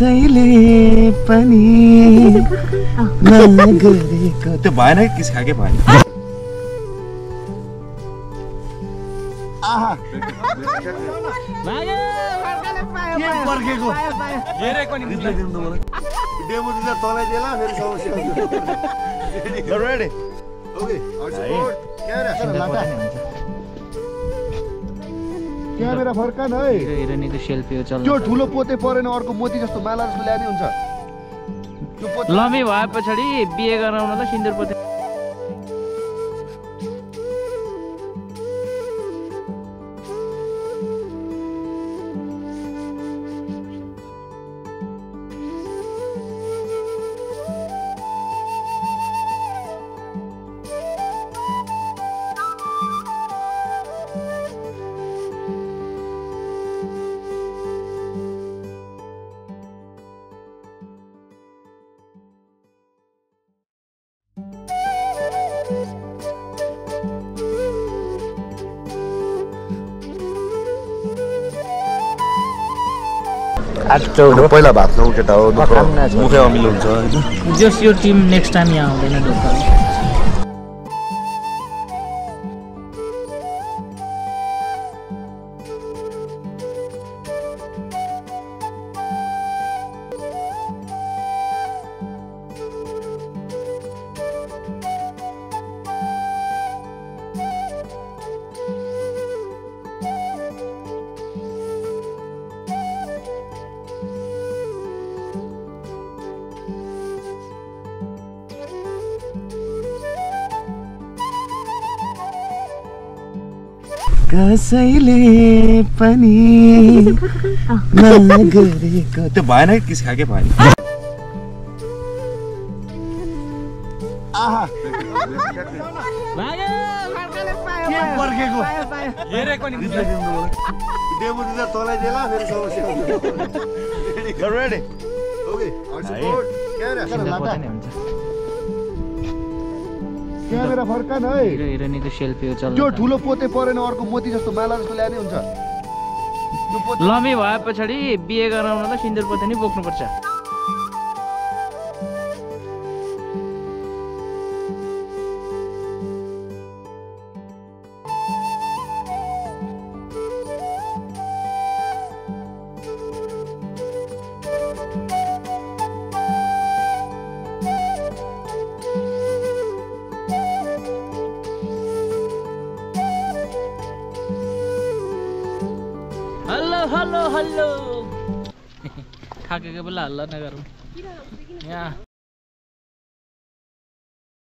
कसैले पनि नगरेको त्यो भएन कि किस खाके भएन आहा के पर्खेको हेरेको नि डेमो दिँदा तलै देला फेरि समस्या हुन्छ रेडी ओके क्यामेरा फर्कान है हिरोनीको सेल्फी हो चल्छ त्यो ठुलो पोते परेन अर्को मोती जस्तो माला जस्तो ल्याने हुन्छ त्यो पोते लम्बी भए पछाडि बिहे गराउनलाई सिन्दुर पोते पहिला भात खाऊ केटा हो मुखै अमिलो हुन्छ हैन जस यो टिम नेक्स्ट टाइम यहाँ आउँदैन ढोका कसैले पनि नगरेको त्यो भएन कि किस खाके भएन आहा के पर्खेको हेरेको नि डेमो दिँदा तलै देला फेरि समस्या हुन्छ रेडी ओके क्यामेरा फर्कान है हिरोनीको सेल्फी हो चल्छ त्यो ठुलो पोते परेन अर्को मोती जस्तो माला जस्तो ल्याने हुन्छ त्यो पोते लम्बी भए पछाडि बिहे गराउनलाई सिन्दुर पोते नि बोक्नुपर्छ हेलो हेलो हेलो थाकेको बेला हल्ला नगरौँ यहाँ